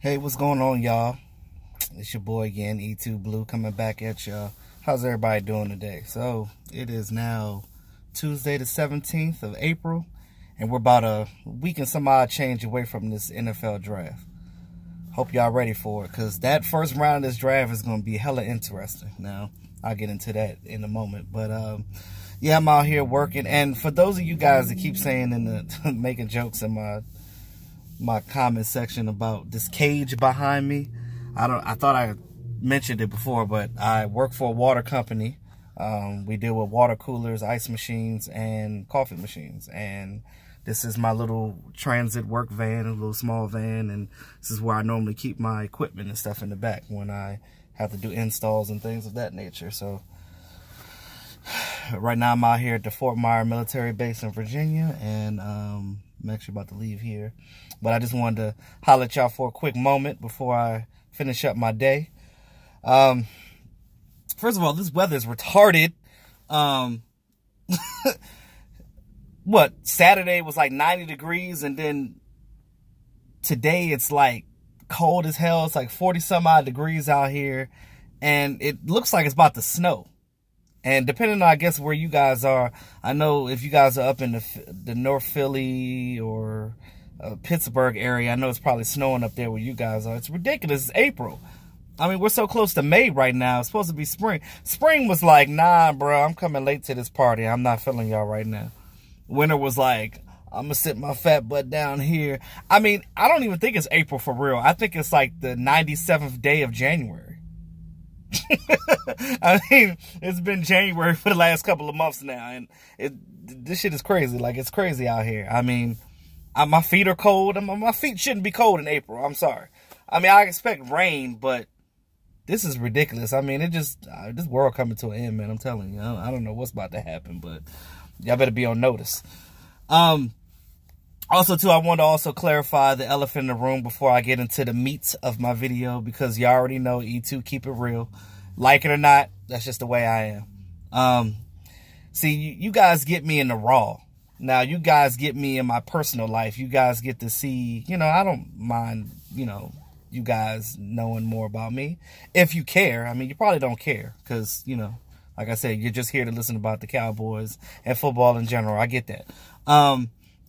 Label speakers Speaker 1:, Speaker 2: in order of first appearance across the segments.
Speaker 1: Hey, what's going on, y'all? It's your boy again, E2 Blue, coming back at y'all. How's everybody doing today? So, it is now Tuesday the 17th of April, and we're about a week and some odd change away from this NFL draft. Hope y'all ready for it, because that first round of this draft is going to be hella interesting. Now, I'll get into that in a moment, but yeah, I'm out here working, and for those of you guys that keep saying in the making jokes in my comment section about this cage behind me, I thought I mentioned it before, but I work for a water company. We deal with water coolers, ice machines, and coffee machines. And this is my little transit work van, a little small van, and this is where I normally keep my equipment and stuff in the back when I have to do installs and things of that nature. So right now I'm out here at the Fort Myer military base in Virginia, and I'm actually about to leave here. But I just wanted to holler at y'all for a quick moment before I finish up my day. First of all, this weather is retarded. What, Saturday was like 90 degrees, and then today it's like cold as hell. It's like 40 some odd degrees out here, and it looks like it's about to snow. And depending on, I guess, where you guys are, I know if you guys are up in the North Philly or Pittsburgh area, I know it's probably snowing up there where you guys are. It's ridiculous. It's April. I mean, we're so close to May right now. It's supposed to be spring. Spring was like, nah, bro, I'm coming late to this party. I'm not feeling y'all right now. Winter was like, I'm going to sit my fat butt down here. I mean, I don't even think it's April for real. I think it's like the 97th day of January. I mean, it's been January for the last couple of months now, and this shit is crazy. Like, it's crazy out here. I mean, my feet are cold. My feet shouldn't be cold in April. I'm sorry. I mean, I expect rain, but this is ridiculous. I mean, this world coming to an end, man. I'm telling you. I don't know what's about to happen, but y'all better be on notice. Also, too, I want to also clarify the elephant in the room before I get into the meat of my video, because you already know E2 keep it real. Like it or not, that's just the way I am. See, you guys get me in the raw. Now, you guys get me in my personal life. You guys get to see, you know, I don't mind, you know, you guys knowing more about me. If you care. I mean, you probably don't care because, you know, like I said, you're just here to listen about the Cowboys and football in general. I get that.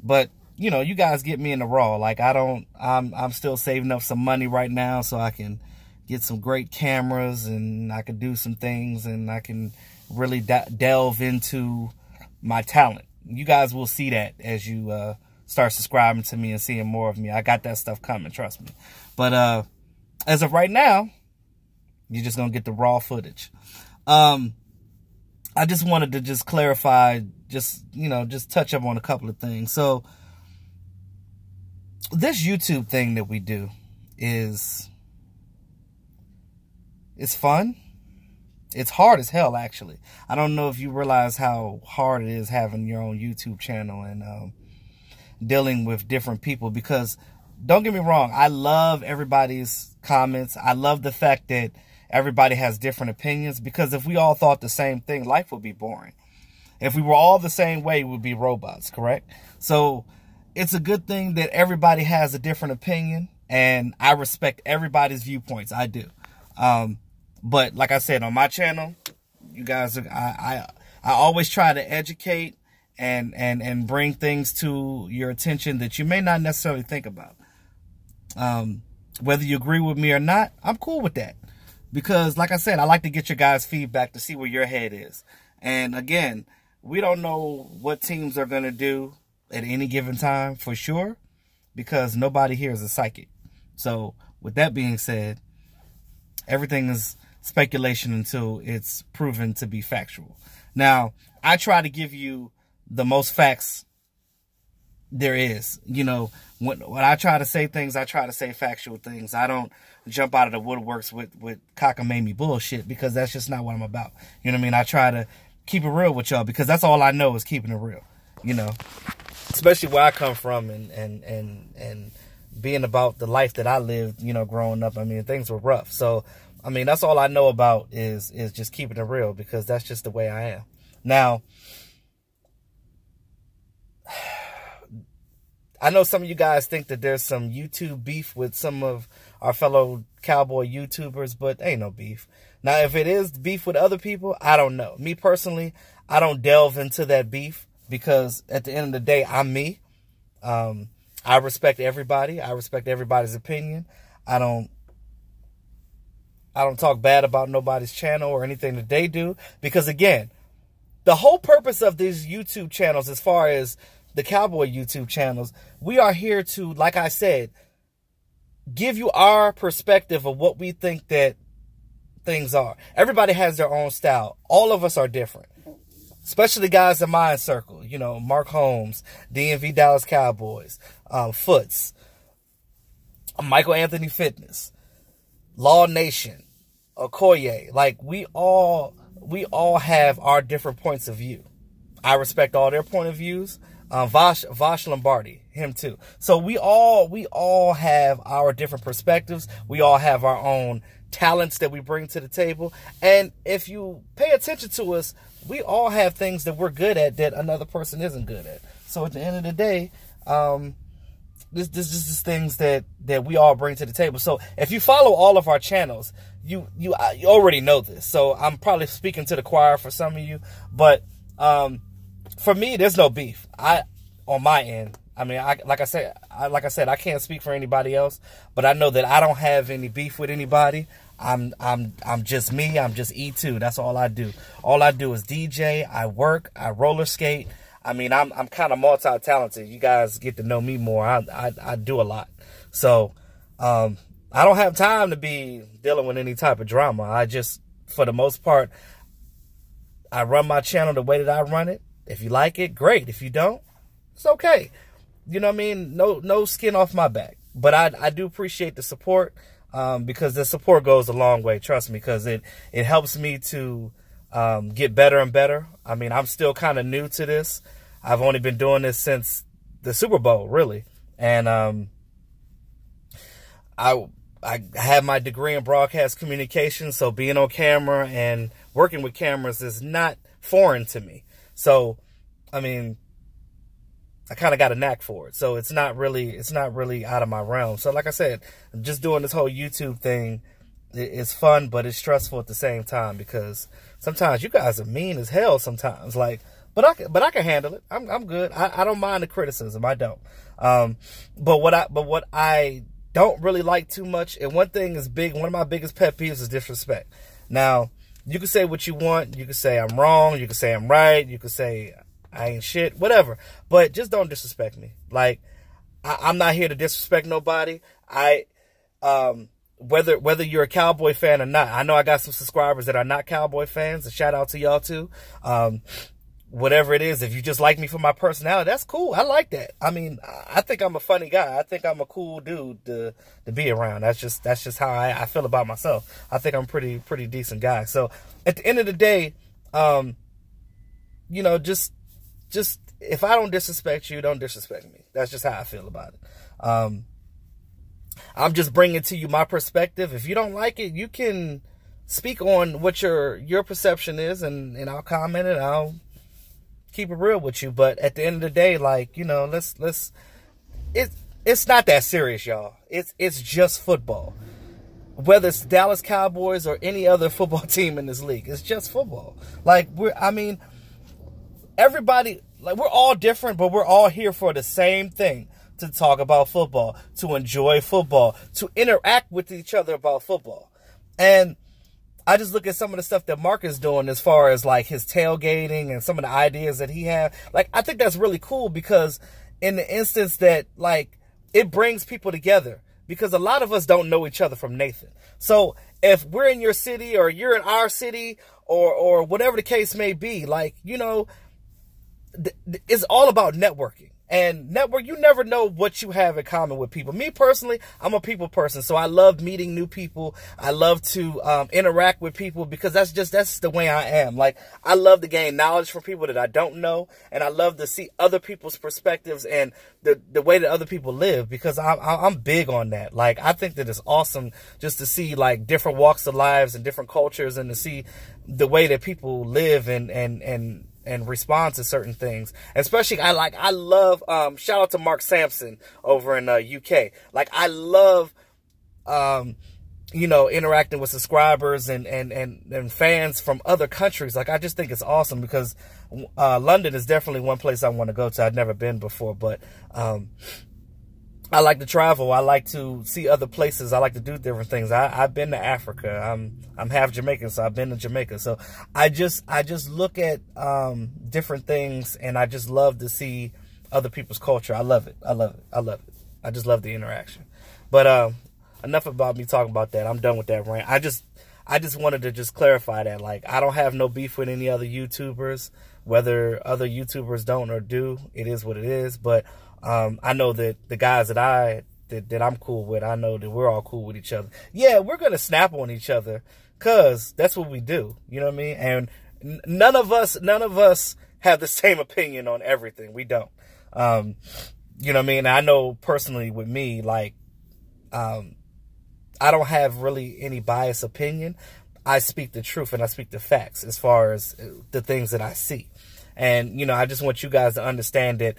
Speaker 1: But, you know, you guys get me in the raw. Like, I'm still saving up some money right now so I can get some great cameras, and I can do some things, and I can really delve into my talent. You guys will see that as you start subscribing to me and seeing more of me. I got that stuff coming, trust me. But as of right now, you're just going to get the raw footage. I just wanted to just clarify, just touch up on a couple of things. So this YouTube thing that we do is fun. It's hard as hell, actually. I don't know if you realize how hard it is having your own YouTube channel and dealing with different people, because don't get me wrong, I love everybody's comments. I love the fact that everybody has different opinions, because if we all thought the same thing, life would be boring. If we were all the same way, we would be robots, correct? So it's a good thing that everybody has a different opinion, and I respect everybody's viewpoints. I do. But like I said, on my channel, you guys, I always try to educate and bring things to your attention that you may not necessarily think about. Whether you agree with me or not, I'm cool with that. Because like I said, I like to get your guys' feedback to see where your head is. And again, we don't know what teams are going to do at any given time for sure, because nobody here is a psychic. So with that being said, everything is speculation until it's proven to be factual. Now, I try to give you the most facts there is. You know, when I try to say things, I try to say factual things. I don't jump out of the woodworks with cockamamie bullshit, because that's just not what I'm about. You know what I mean? I try to keep it real with y'all, because that's all I know is keeping it real. You know, especially where I come from and being about the life that I lived, you know, growing up. I mean, things were rough. So, I mean, that's all I know about is just keeping it real, because that's just the way I am. Now, I know some of you guys think that there's some YouTube beef with some of our fellow cowboy YouTubers, but ain't no beef. Now, if it is beef with other people, I don't know. Me personally, I don't delve into that beef because at the end of the day, I'm me. I respect everybody. I respect everybody's opinion. I don't talk bad about nobody's channel or anything that they do because, again, the whole purpose of these YouTube channels, as far as the Cowboy YouTube channels, we are here to, like I said, give you our perspective of what we think that things are. Everybody has their own style. All of us are different, especially the guys in my circle. You know, Mark Holmes, DMV Dallas Cowboys, Foots, Michael Anthony Fitness, Law Nation, Okoye. Like, we all have our different points of view. I respect all their point of views. Vosh Lombardi, him too. So we all have our different perspectives. We all have our own talents that we bring to the table. And if you pay attention to us, we all have things that we're good at that another person isn't good at. So at the end of the day, this is things that we all bring to the table. So if you follow all of our channels, you already know this. So I'm probably speaking to the choir for some of you, but for me, there's no beef. On my end, I mean, like I said, I can't speak for anybody else, but I know that I don't have any beef with anybody. I'm just me. I'm just E2. That's all I do. All I do is DJ. I work. I roller skate. I mean, I'm kind of multi-talented. You guys get to know me more. I do a lot. So, I don't have time to be dealing with any type of drama. I just, for the most part, I run my channel the way that I run it. If you like it, great. If you don't, it's okay. You know what I mean? No skin off my back. But I do appreciate the support, because the support goes a long way. Trust me, because it helps me to get better and better. I mean, I'm still kind of new to this. I've only been doing this since the Super Bowl, really. And I have my degree in broadcast communication, so being on camera and working with cameras is not foreign to me. So, I mean, I kind of got a knack for it. So it's not really out of my realm. So like I said, just doing this whole YouTube thing is fun, but it's stressful at the same time because sometimes you guys are mean as hell sometimes. Like, but I can handle it. I'm good. I don't mind the criticism. I don't. But what I don't really like too much, and one thing is big, one of my biggest pet peeves is disrespect. Now, you can say what you want. You can say I'm wrong. You can say I'm right. You can say I ain't shit, whatever. But just don't disrespect me. Like, I'm not here to disrespect nobody. Whether you're a Cowboy fan or not, I know I got some subscribers that are not Cowboy fans. A shout out to y'all too. Whatever it is, if you just like me for my personality, that's cool. I like that. I mean, I think I'm a funny guy. I think I'm a cool dude to be around. That's just how I feel about myself. I think I'm pretty decent guy. So at the end of the day, you know, just if I don't disrespect you, don't disrespect me. That's just how I feel about it. I'm just bringing to you my perspective. If you don't like it, you can speak on what your perception is, and I'll comment it. I'll keep it real with you. But at the end of the day, like, you know, it's not that serious, y'all. It's just football. Whether it's the Dallas Cowboys or any other football team in this league, it's just football. Like, everybody, like, we're all different, but we're all here for the same thing. To talk about football, to enjoy football, to interact with each other about football. And I just look at some of the stuff that Mark is doing as far as like his tailgating and some of the ideas that he had. Like, I think that's really cool because in the instance that, like, it brings people together because a lot of us don't know each other from Nathan. So if we're in your city or you're in our city or whatever the case may be, like, you know, it's all about networking. And network, you never know what you have in common with people. Me personally, I'm a people person, so I love meeting new people. I love to interact with people because that's the way I am. Like, I love to gain knowledge from people that I don't know, and I love to see other people's perspectives and the way that other people live because I'm big on that. Like, I think that it's awesome just to see like different walks of lives and different cultures and to see the way that people live and and respond to certain things. Especially, I love, shout out to Mark Sampson over in UK. Like, I love, you know, interacting with subscribers and fans from other countries. Like, I just think it's awesome because London is definitely one place I want to go to. I've never been before, but I like to travel. I like to see other places. I like to do different things. I've been to Africa. I'm half Jamaican, so I've been to Jamaica. So I just look at different things, and I just love to see other people's culture. I love it. I love it. I love it. I just love the interaction. But enough about me talking about that. I'm done with that rant. I just wanted to just clarify that. Like, I don't have no beef with any other YouTubers. Whether other YouTubers don't or do, it is what it is. But I know that the guys that I'm cool with, I know that we're all cool with each other. Yeah, we're going to snap on each other because that's what we do. You know what I mean? And none of us have the same opinion on everything. We don't. You know what I mean? I know personally with me, like, I don't have really any biased opinion. I speak the truth and I speak the facts as far as the things that I see. And, you know, I just want you guys to understand that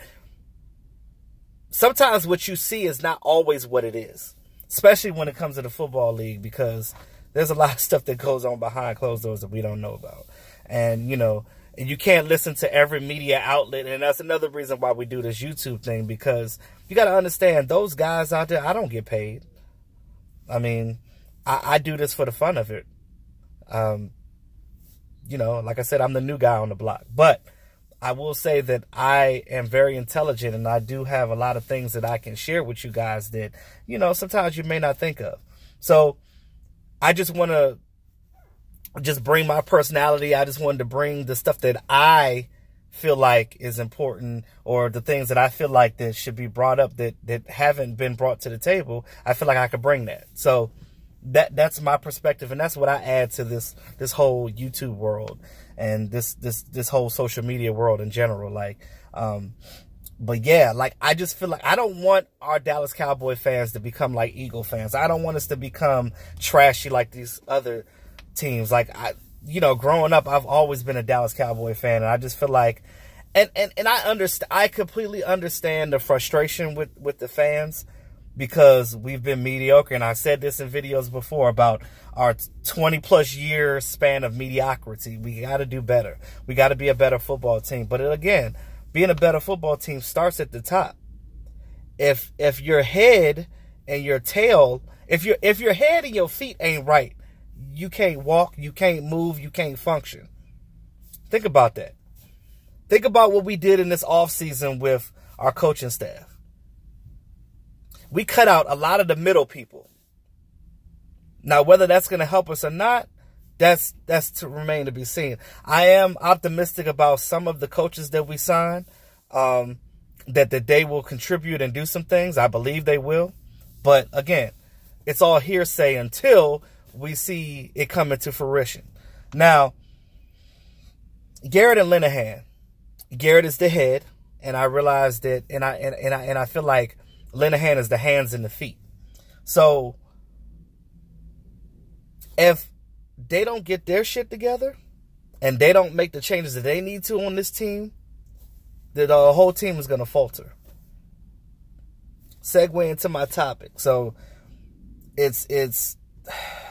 Speaker 1: sometimes what you see is not always what it is, especially when it comes to the football league, because there's a lot of stuff that goes on behind closed doors that we don't know about. And, you know, and you can't listen to every media outlet. And that's another reason why we do this YouTube thing, because you got to understand those guys out there, I don't get paid. I mean, I do this for the fun of it. You know, like I said, I'm the new guy on the block. But I will say that I am very intelligent, and I do have a lot of things that I can share with you guys that, you know, sometimes you may not think of. So I just want to just bring my personality. I just wanted to bring the stuff that I feel like is important, or the things that I feel like that should be brought up that haven't been brought to the table. I feel like I could bring that. So that's my perspective, and that's what I add to this whole YouTube world and this whole social media world in general. Like, but yeah, like, I just feel like I don't want our Dallas Cowboy fans to become like Eagle fans. I don't want us to become trashy like these other teams. Like, you know, growing up, I've always been a Dallas Cowboy fan, and I just feel like, and I completely understand the frustration with the fans, because we've been mediocre, and I said this in videos before about our 20+ year span of mediocrity. We got to do better. We got to be a better football team. But again, being a better football team starts at the top. If your head and your tail, if your head and your feet ain't right, you can't walk, you can't move, you can't function. Think about that. Think about what we did in this offseason with our coaching staff. We cut out a lot of the middle people. Now, whether that's going to help us or not, that's to remain to be seen. I am optimistic about some of the coaches that we sign, that they will contribute and do some things. I believe they will. But again, it's all hearsay until we see it come into fruition. Now, Garrett and Linehan. Garrett is the head, and I realize that, and I feel like Linehan is the hands and the feet. So if they don't get their shit together and they don't make the changes that they need to on this team, the whole team is going to falter. Segue into my topic. So it's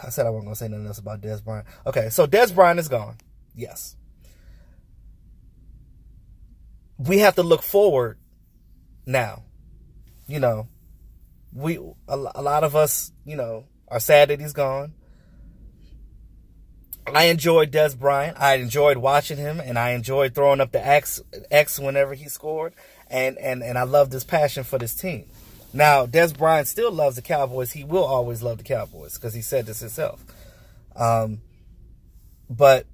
Speaker 1: I said I wasn't going to say nothing else about Dez Bryant. Okay, so Dez Bryant is gone. Yes. We have to look forward now. You know, a lot of us, you know, are sad that he's gone. I enjoyed Dez Bryant. I enjoyed watching him, and I enjoyed throwing up the X whenever he scored. And I loved his passion for this team. Now, Dez Bryant still loves the Cowboys. He will always love the Cowboys because he said this himself. But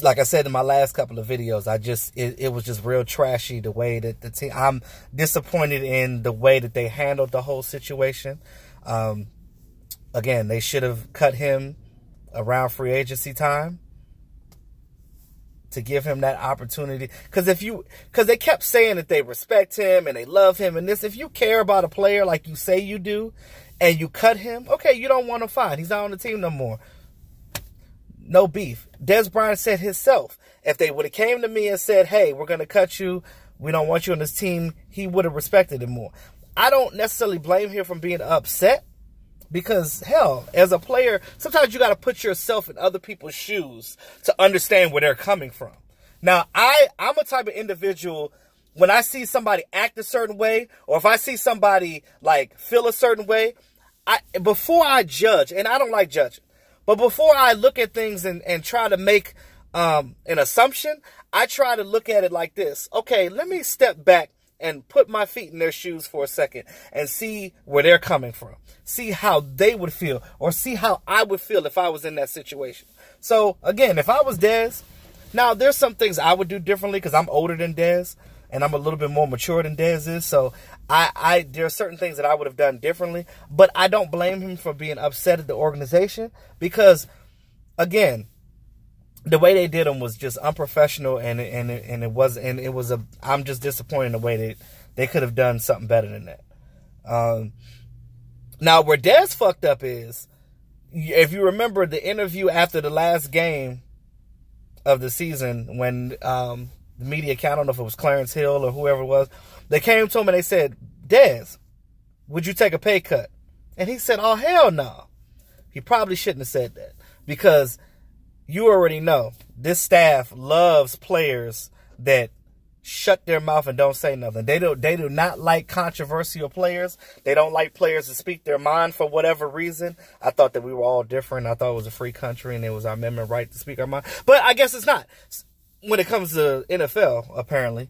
Speaker 1: like I said in my last couple of videos, it was just real trashy the way that the team. I'm disappointed in the way that they handled the whole situation. Again, they should have cut him around free agency time to give him that opportunity. Because they kept saying that they respect him and they love him and this. If you care about a player like you say you do, and you cut him, okay, you don't want to fight. He's not on the team no more. No beef. Dez Bryant said himself, If they would have came to me and said, hey, we're going to cut you, we don't want you on this team, he would have respected it more. I don't necessarily blame him for being upset because, hell, as a player, sometimes you got to put yourself in other people's shoes to understand where they're coming from. Now, I'm a type of individual, when I see somebody act a certain way, or if I see somebody, like, feel a certain way, before I judge, and I don't like judging, but before I look at things and try to make an assumption, I try to look at it like this. Okay, let me step back and put my feet in their shoes for a second and see where they're coming from. See how they would feel, or see how I would feel if I was in that situation. So, again, if I was Dez, now there's some things I would do differently because I'm older than Dez and I'm a little bit more mature than Dez is. So, there are certain things that I would have done differently, but I don't blame him for being upset at the organization because, again, the way they did him was just unprofessional, and I'm just disappointed in the way that they could have done something better than that. Now, where Dez fucked up is, if you remember the interview after the last game of the season, when the media, I don't know if it was Clarence Hill or whoever it was, they came to him and they said, Dez, would you take a pay cut? And he said, oh, hell no. He probably shouldn't have said that, because you already know this staff loves players that shut their mouth and don't say nothing. They do not like controversial players. They don't like players to speak their mind for whatever reason. I thought that we were all different. I thought it was a free country and it was our amendment right to speak our mind. But I guess it's not. When it comes to NFL, apparently,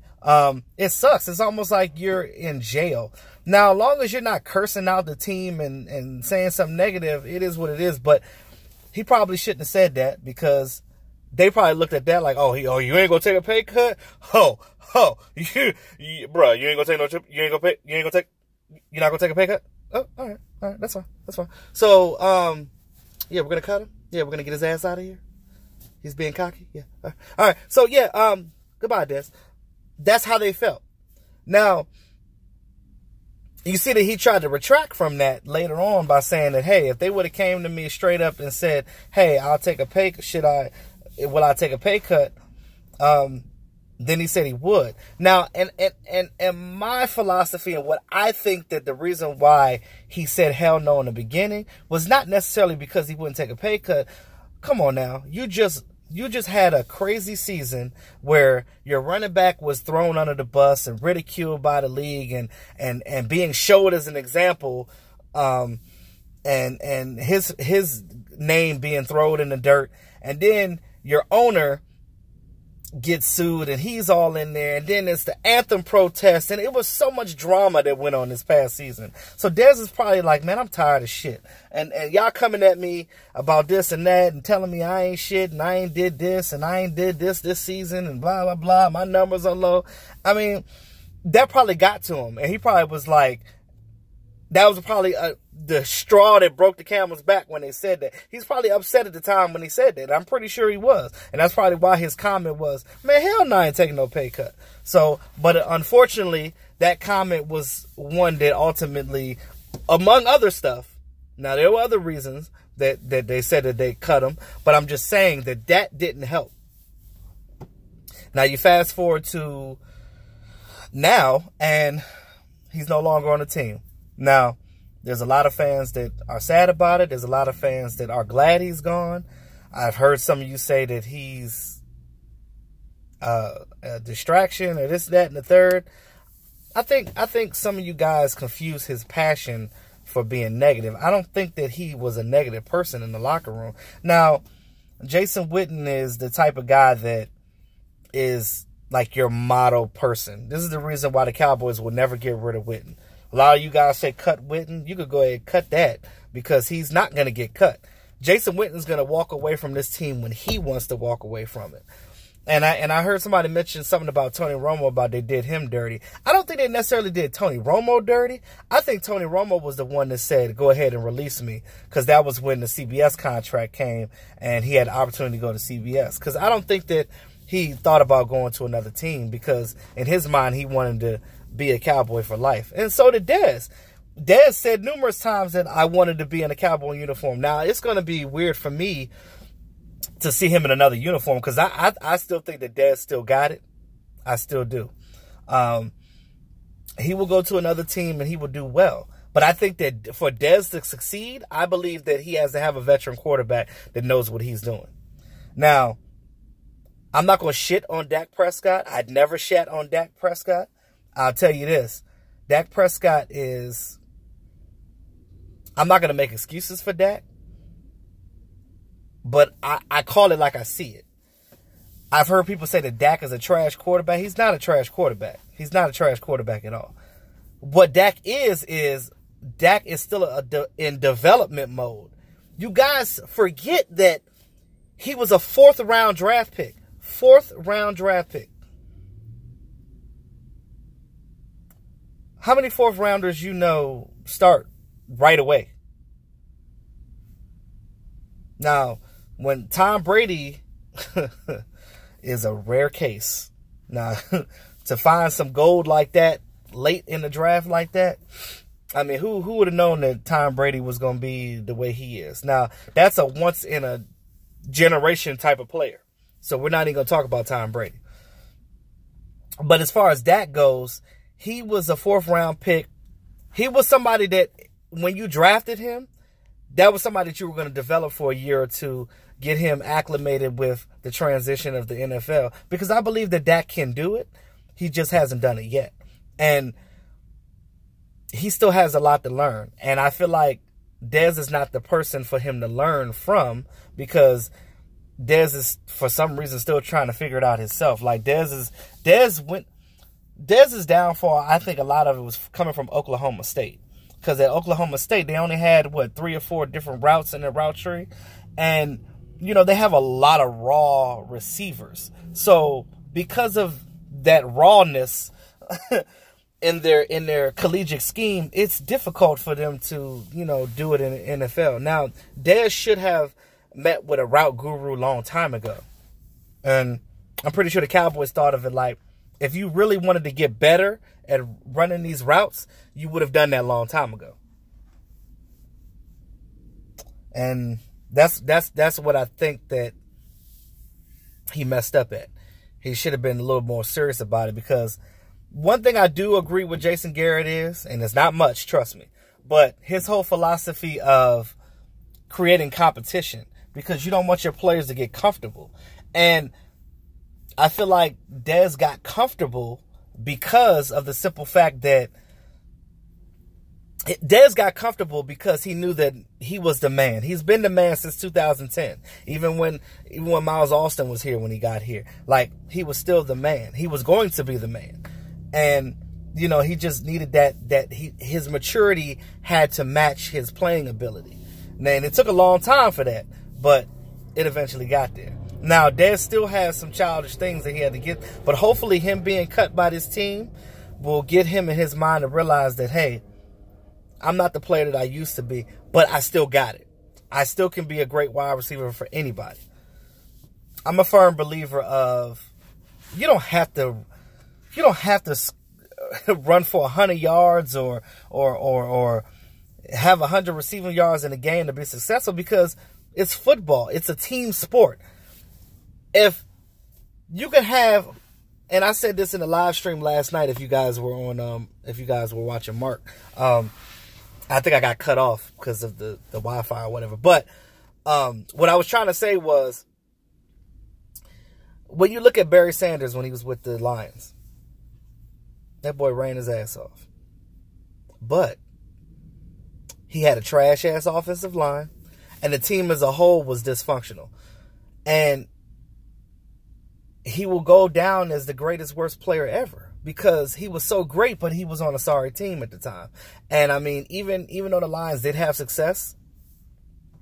Speaker 1: it sucks. It's almost like you're in jail. Now, as long as you're not cursing out the team and saying something negative, it is what it is. But he probably shouldn't have said that, because they probably looked at that like, oh, you ain't gonna take a pay cut? Bro, you ain't gonna take no trip? You're not gonna take a pay cut? Oh, all right, that's fine. So, yeah, we're gonna cut him. Yeah, we're gonna get his ass out of here. He's being cocky. Yeah. All right. So yeah, goodbye, Des. That's how they felt. Now, you see that he tried to retract from that later on by saying that, hey, if they would have came to me straight up and said, hey, I'll take a pay, will I take a pay cut? Then he said he would. Now, and my philosophy and what I think that the reason why he said hell no in the beginning was not necessarily because he wouldn't take a pay cut. Come on now. You just had a crazy season where your running back was thrown under the bus and ridiculed by the league and being showed as an example, and his name being thrown in the dirt, and then your owner gets sued and he's all in there, and then it's the anthem protest, and it was so much drama that went on this past season. So Dez is probably like, man, I'm tired of shit, and y'all coming at me about this and that and telling me I ain't shit and I ain't did this and I ain't did this season and blah blah blah, my numbers are low. I mean, that probably got to him, and he probably was like, that was probably the straw that broke the camel's back when they said that. He's probably upset at the time when he said that. I'm pretty sure he was. And that's probably why his comment was, man, hell no, I ain't taking no pay cut. So, but unfortunately, that comment was one that ultimately, among other stuff, now there were other reasons that they said that they cut him, but I'm just saying that didn't help. Now you fast forward to now, and he's no longer on the team. Now, there's a lot of fans that are sad about it. There's a lot of fans that are glad he's gone. I've heard some of you say that he's a distraction or this, that, and the third. I think some of you guys confuse his passion for being negative. I don't think that he was a negative person in the locker room. Now, Jason Witten is the type of guy that is like your model person. This is the reason why the Cowboys will never get rid of Witten. A lot of you guys say cut Witten. You could go ahead and cut that, because he's not going to get cut. Jason Witten's going to walk away from this team when he wants to walk away from it. And I heard somebody mention something about Tony Romo, about they did him dirty. I don't think they necessarily did Tony Romo dirty. I think Tony Romo was the one that said, go ahead and release me, because that was when the CBS contract came and he had the opportunity to go to CBS. Because I don't think that he thought about going to another team, because in his mind he wanted to be a Cowboy for life. And so did Dez. Dez said numerous times that I wanted to be in a Cowboy uniform. Now, it's going to be weird for me to see him in another uniform, because I still think that Dez still got it. I still do. He will go to another team and he will do well. But I think that for Dez to succeed, I believe that he has to have a veteran quarterback that knows what he's doing. Now, I'm not going to shit on Dak Prescott. I'd never shat on Dak Prescott. I'll tell you this. Dak Prescott is... I'm not going to make excuses for Dak. But I call it like I see it. I've heard people say that Dak is a trash quarterback. He's not a trash quarterback. He's not a trash quarterback at all. What Dak is Dak is still in development mode. You guys forget that he was a 4th round draft pick. 4th round draft pick. How many 4th rounders you know start right away? Now, when Tom Brady is a rare case. Now, to find some gold like that late in the draft like that, I mean, who would have known that Tom Brady was going to be the way he is? Now, that's a once-in-a-generation type of player. So we're not even going to talk about Tom Brady. But as far as Dak goes, he was a 4th-round pick. He was somebody that, when you drafted him, that was somebody that you were going to develop for a year or two, get him acclimated with the transition of the NFL. Because I believe that Dak can do it. He just hasn't done it yet. And he still has a lot to learn. And I feel like Dez is not the person for him to learn from, because Dez is, for some reason, still trying to figure it out himself. Like, Dez's downfall, I think a lot of it was coming from Oklahoma State. Because at Oklahoma State, they only had, 3 or 4 different routes in their route tree. And, you know, they have a lot of raw receivers. So, because of that rawness in their collegiate scheme, it's difficult for them to, you know, do it in the NFL. Now, Dez should have met with a route guru a long time ago. And I'm pretty sure the Cowboys thought of it like, if you really wanted to get better at running these routes, you would have done that a long time ago. And that's what I think that he messed up at. He should have been a little more serious about it, because one thing I do agree with Jason Garrett is, and it's not much, trust me, but his whole philosophy of creating competition, because you don't want your players to get comfortable. And I feel like Dez got comfortable because of the simple fact that Dez got comfortable because he knew that he was the man. He's been the man since 2010. Even when Miles Austin was here, when he got here, like, he was still the man. He was going to be the man. And, you know, he just needed his maturity had to match his playing ability. And it took a long time for that, but it eventually got there. Now, Dez still has some childish things that he had to get, but hopefully him being cut by this team will get him in his mind to realize that, hey, I'm not the player that I used to be, but I still got it. I still can be a great wide receiver for anybody. I'm a firm believer of you don't have to run for 100 yards or have 100 receiving yards in a game to be successful, because it's football. It's a team sport. If you can have, and I said this in the live stream last night, if you guys were watching Mark, I think I got cut off because of the Wi-Fi or whatever. But what I was trying to say was, when you look at Barry Sanders when he was with the Lions, that boy ran his ass off. But he had a trash-ass offensive line, and the team as a whole was dysfunctional. And he will go down as the greatest, worst player ever, because he was so great, but he was on a sorry team at the time. And, I mean, even though the Lions did have success,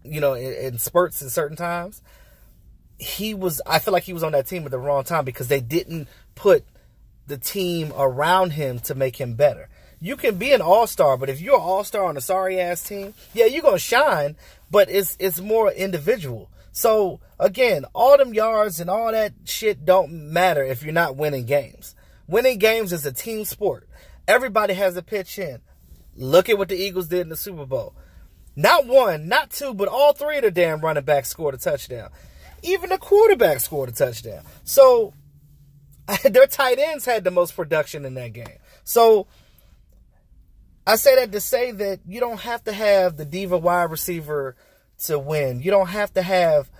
Speaker 1: you know, in spurts at certain times, I feel like he was on that team at the wrong time, because they didn't put the team around him to make him better. You can be an all-star, but if you're an all-star on a sorry-ass team, yeah, you're going to shine, but it's more individual. So, again, all them yards and all that shit don't matter if you're not winning games. Winning games is a team sport. Everybody has a pitch in. Look at what the Eagles did in the Super Bowl. Not one, not two, but all three of the damn running backs scored a touchdown. Even the quarterback scored a touchdown. So their tight ends had the most production in that game. So I say that to say that you don't have to have the diva wide receiver to win. You don't have to have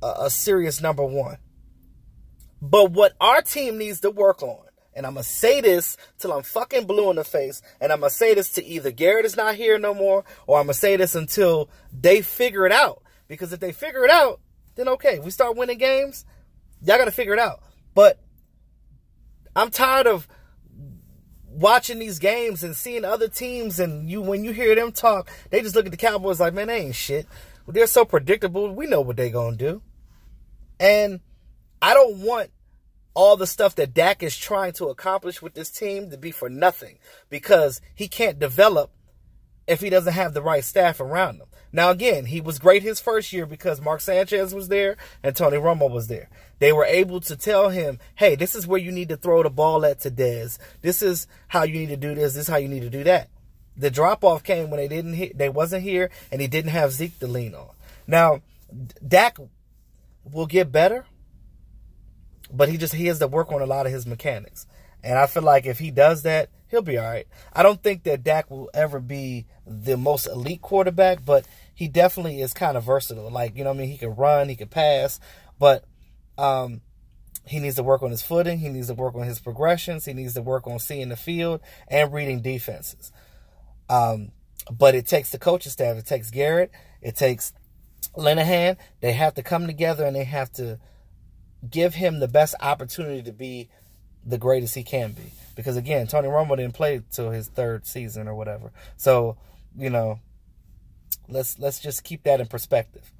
Speaker 1: a serious number one. But what our team needs to work on, and I'm going to say this till I'm fucking blue in the face, and I'm going to say this to either Garrett is not here no more, or I'm going to say this until they figure it out. Because if they figure it out, then okay, we start winning games, y'all got to figure it out. But I'm tired of watching these games and seeing other teams, and when you hear them talk, they just look at the Cowboys like, man, they ain't shit. They're so predictable. We know what they're going to do. And I don't want all the stuff that Dak is trying to accomplish with this team to be for nothing, because he can't develop if he doesn't have the right staff around him. Now, again, he was great his first year because Mark Sanchez was there and Tony Romo was there. They were able to tell him, hey, this is where you need to throw the ball at to Dez. This is how you need to do this. This is how you need to do that. The drop-off came when they wasn't here, and he didn't have Zeke to lean on. Now, Dak will get better, but he has to work on a lot of his mechanics. And I feel like if he does that, he'll be all right. I don't think that Dak will ever be the most elite quarterback, but he definitely is kind of versatile. Like, you know what I mean? He can run, he can pass, but he needs to work on his footing. He needs to work on his progressions. He needs to work on seeing the field and reading defenses. But it takes the coaching staff. It takes Garrett. It takes Linehan. They have to come together, and they have to give him the best opportunity to be the greatest he can be. Because, again, Tony Romo didn't play till his third season or whatever. So, you know, let's just keep that in perspective.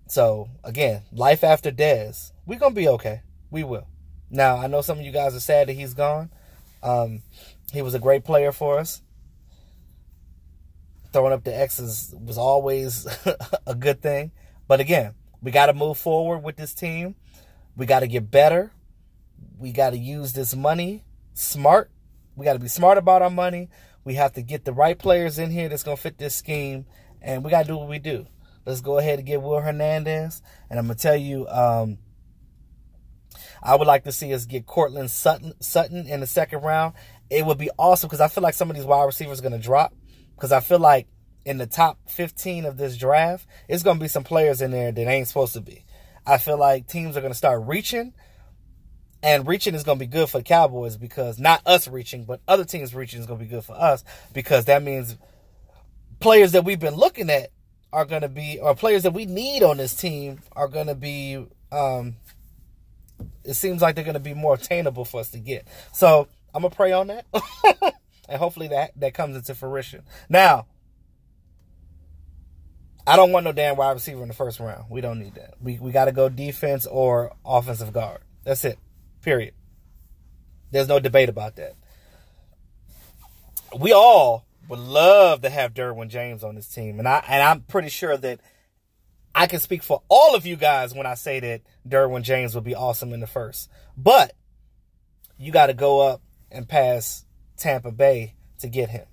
Speaker 1: So, again, life after Dez. We're going to be okay. We will. Now, I know some of you guys are sad that he's gone. He was a great player for us. Throwing up the X's was always a good thing. But, again, we got to move forward with this team. We got to get better. We got to use this money smart. We got to be smart about our money. We have to get the right players in here that's going to fit this scheme. And we got to do what we do. Let's go ahead and get Will Hernandez. And I'm going to tell you, I would like to see us get Cortland Sutton in the second round. It would be awesome because I feel like some of these wide receivers are going to drop. Because I feel like in the top 15 of this draft, it's going to be some players in there that ain't supposed to be. I feel like teams are going to start reaching. And reaching is going to be good for the Cowboys because not us reaching, but other teams reaching is going to be good for us because that means players that we've been looking at are going to be, or players that we need on this team are going to be, it seems like they're going to be more attainable for us to get. So I'm going to pray on that. And hopefully that comes into fruition. Now, I don't want no damn wide receiver in the first round. We don't need that. We got to go defense or offensive guard. That's it. Period. There's no debate about that. We all would love to have Derwin James on this team. And I'm pretty sure that I can speak for all of you guys when I say that Derwin James would be awesome in the first. But you got to go up and pass Tampa Bay to get him.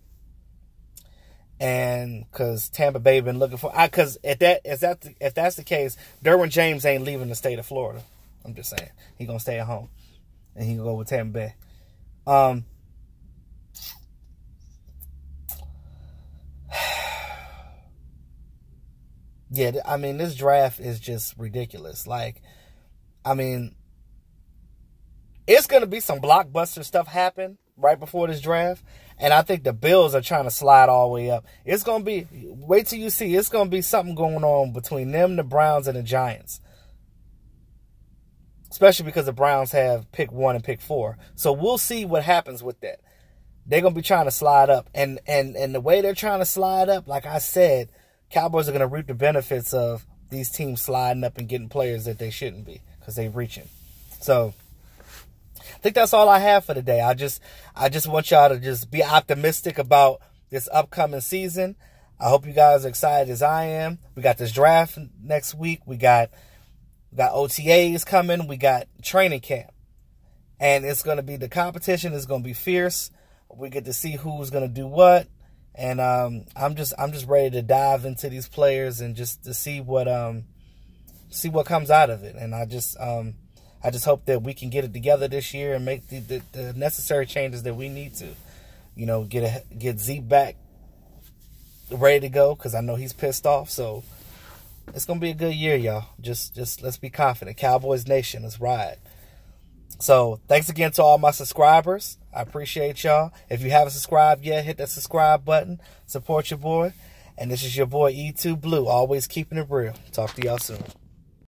Speaker 1: And because Tampa Bay been looking for, because if that's the case, Derwin James ain't leaving the state of Florida. I'm just saying he gonna stay at home, and he gonna go with Tampa Bay. Yeah, I mean this draft is just ridiculous. Like, I mean, it's gonna be some blockbuster stuff happen right before this draft. And I think the Bills are trying to slide all the way up. It's going to be, wait till you see, it's going to be something going on between them, the Browns, and the Giants. Especially because the Browns have pick 1 and pick 4. So we'll see what happens with that. They're going to be trying to slide up. And the way they're trying to slide up, like I said, Cowboys are going to reap the benefits of these teams sliding up and getting players that they shouldn't be because they're reaching. So I think that's all I have for today. I just want y'all to just be optimistic about this upcoming season. I hope you guys are excited as I am. We got this draft next week. We got OTAs coming. We got training camp. And it's going to be, the competition is going to be fierce. We get to see who's going to do what. And I'm just ready to dive into these players and just to see what comes out of it. And I just hope that we can get it together this year and make the necessary changes that we need to. You know, get Zeke back ready to go, because I know he's pissed off. So it's gonna be a good year, y'all. Just let's be confident. Cowboys Nation, let's ride. So thanks again to all my subscribers. I appreciate y'all. If you haven't subscribed yet, hit that subscribe button. Support your boy. And this is your boy E2 Blue, always keeping it real. Talk to y'all soon.